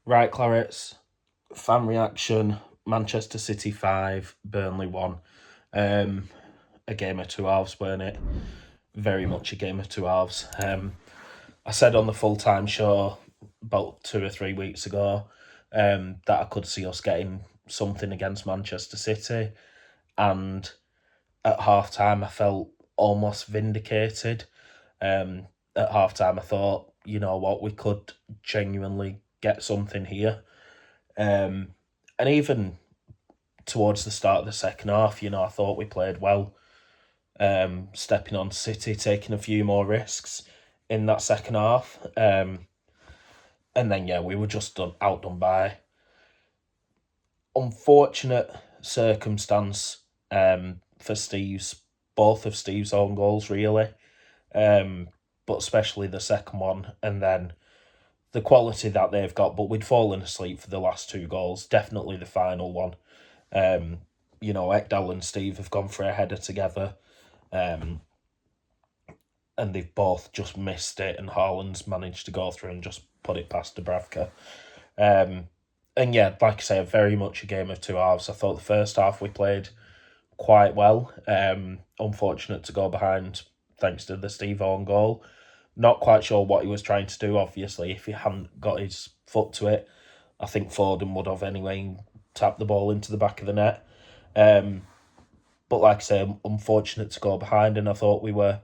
Right, Clarets, fan reaction, Manchester City 5, Burnley 1. Um, a game of two halves, weren't it? Very much a game of two halves. I said on the full time show about 2 or 3 weeks ago that I could see us getting something against Manchester City, and at half time I felt almost vindicated. At half time I thought, you know what, we could genuinely get something here. Um, and even towards the start of the second half, I thought we played well, stepping on City, taking a few more risks in that second half. And then, yeah, we were just outdone by unfortunate circumstance for both of Steve's own goals, really. Um, but especially the second one, and then the quality that they've got. But we'd fallen asleep for the last two goals, definitely the final one. Ekdal and Steve have gone for a header together, um, and they've both just missed it, and Haaland's managed to go through and just put it past Dubravka. And yeah, like I say, very much a game of two halves. I thought the first half we played quite well. Unfortunate to go behind thanks to the Steve Owen goal. Not quite sure what he was trying to do, obviously. If he hadn't got his foot to it, I think Foden would have anyway tapped the ball into the back of the net. But like I say, unfortunate to go behind, and I thought we were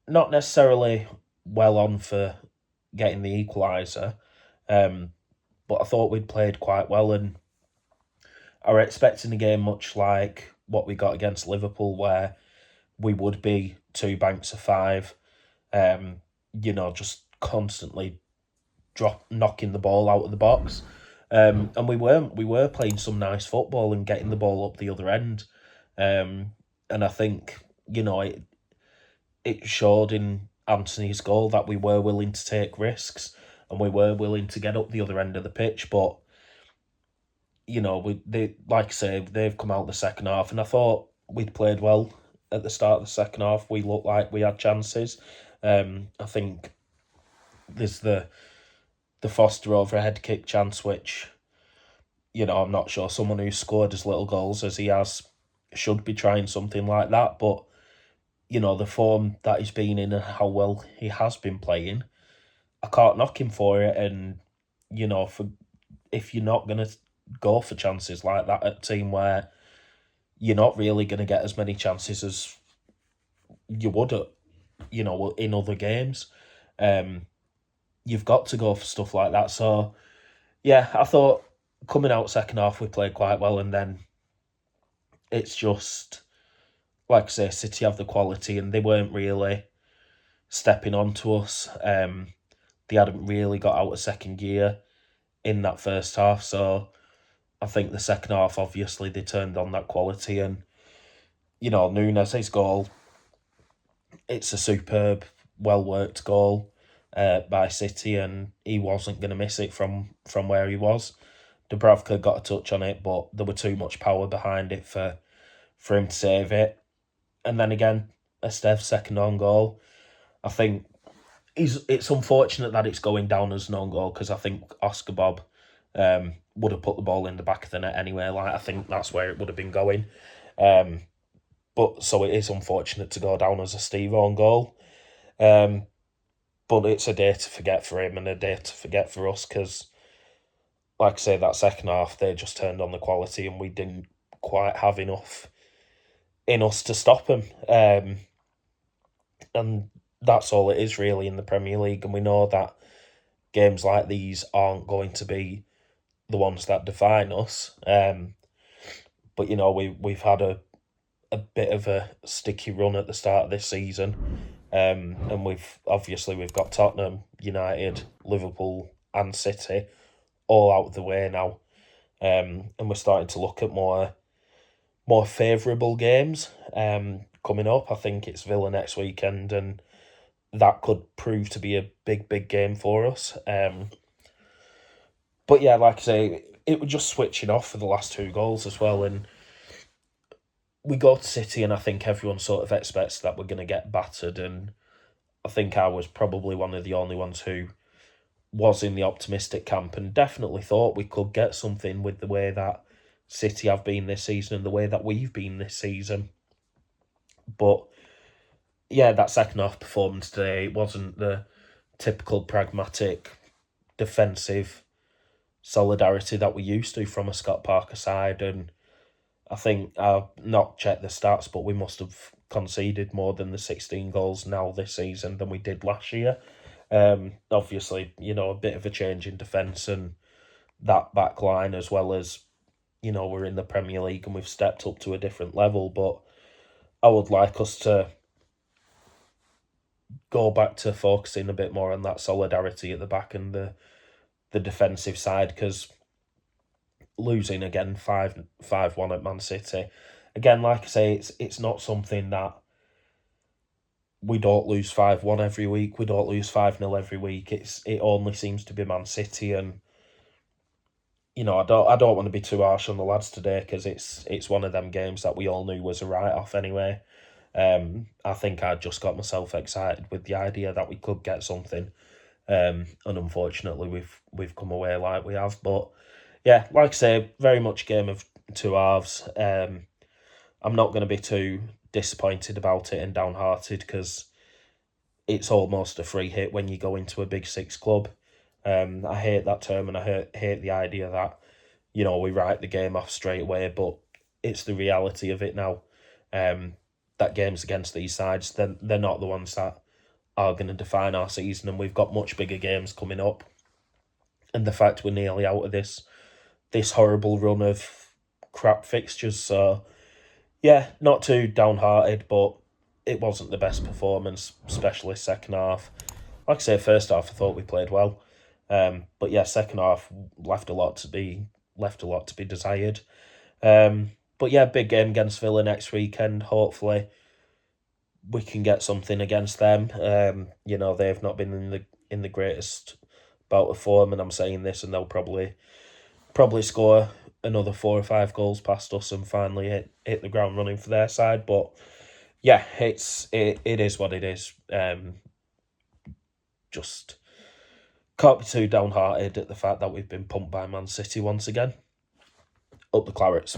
not necessarily well on for getting the equaliser, but I thought we'd played quite well, and I were expecting a game much like what we got against Liverpool, where we would be two banks of five, just constantly knocking the ball out of the box. And we weren't. We were playing some nice football and getting the ball up the other end. And I think, it showed in Anthony's goal that we were willing to take risks and we were willing to get up the other end of the pitch. But, like I say, they've come out the second half, and I thought we'd played well at the start of the second half. We looked like we had chances. I think there's the Foster overhead kick chance, which, I'm not sure someone who scored as little goals as he has should be trying something like that. But, the form that he's been in and how well he has been playing, I can't knock him for it. And, if you're not going to go for chances like that at a team where you're not really going to get as many chances as you would at, in other games, you've got to go for stuff like that. So, yeah, I thought coming out second half we played quite well, and then it's just, like I say, City have the quality and they weren't really stepping onto us. They hadn't really got out of second gear in that first half, so I think the second half, obviously, they turned on that quality, and, Nunes' goal, it's a superb, well-worked goal by City, and he wasn't going to miss it from where he was. Dubravka got a touch on it, but there were too much power behind it for him to save it. And then again, Estev's second on goal. I think it's unfortunate that it's going down as an own goal, because I think Oscar Bob would have put the ball in the back of the net anyway. Like, I think that's where it would have been going. But so it is unfortunate to go down as a Steve own goal. But it's a day to forget for him and a day to forget for us, because, like I say, that second half, they just turned on the quality and we didn't quite have enough in us to stop them. And that's all it is really in the Premier League. And we know that games like these aren't going to be the ones that define us. But, we've had a bit of a sticky run at the start of this season. And we've got Tottenham, United, Liverpool and City all out of the way now. And we're starting to look at more favourable games coming up. I think it's Villa next weekend, and that could prove to be a big game for us. But yeah, like I say, it was just switching off for the last two goals as well. And we go to City, and I think everyone sort of expects that we're going to get battered. And I think I was probably one of the only ones who was in the optimistic camp and definitely thought we could get something with the way that City have been this season and the way that we've been this season. But yeah, that second half performance today, it wasn't the typical pragmatic defensive solidarity that we used to from a Scott Parker side. And I think I've not checked the stats, but we must have conceded more than the 16 goals now this season than we did last year. Obviously, a bit of a change in defence and that back line, as well as, we're in the Premier League and we've stepped up to a different level. But I would like us to go back to focusing a bit more on that solidarity at the back and the defensive side, because losing again 5-1 at Man City, again, like I say, it's not something that we don't lose 5-1 every week. We don't lose 5-0 every week. It only seems to be Man City, and I don't want to be too harsh on the lads today, because it's one of them games that we all knew was a write off anyway. I think I just got myself excited with the idea that we could get something, and unfortunately we've come away like we have. But yeah, like I say, very much game of two halves. I'm not going to be too disappointed about it and downhearted, because it's almost a free hit when you go into a Big Six club. I hate that term, and I hate the idea that we write the game off straight away, but it's the reality of it now. That games against these sides, they're not the ones that are going to define our season, and we've got much bigger games coming up. And the fact we're nearly out of this horrible run of crap fixtures, so yeah, not too downhearted, but it wasn't the best performance, especially second half. Like I say, first half I thought we played well, but yeah, second half left a lot to be desired. But yeah, big game against Villa next weekend. Hopefully, we can get something against them. They've not been in the greatest bout of form, and I'm saying this, and they'll probably score another 4 or 5 goals past us and finally hit the ground running for their side. But yeah, it is what it is. Just can't be too downhearted at the fact that we've been pumped by Man City once again. Up the Clarets.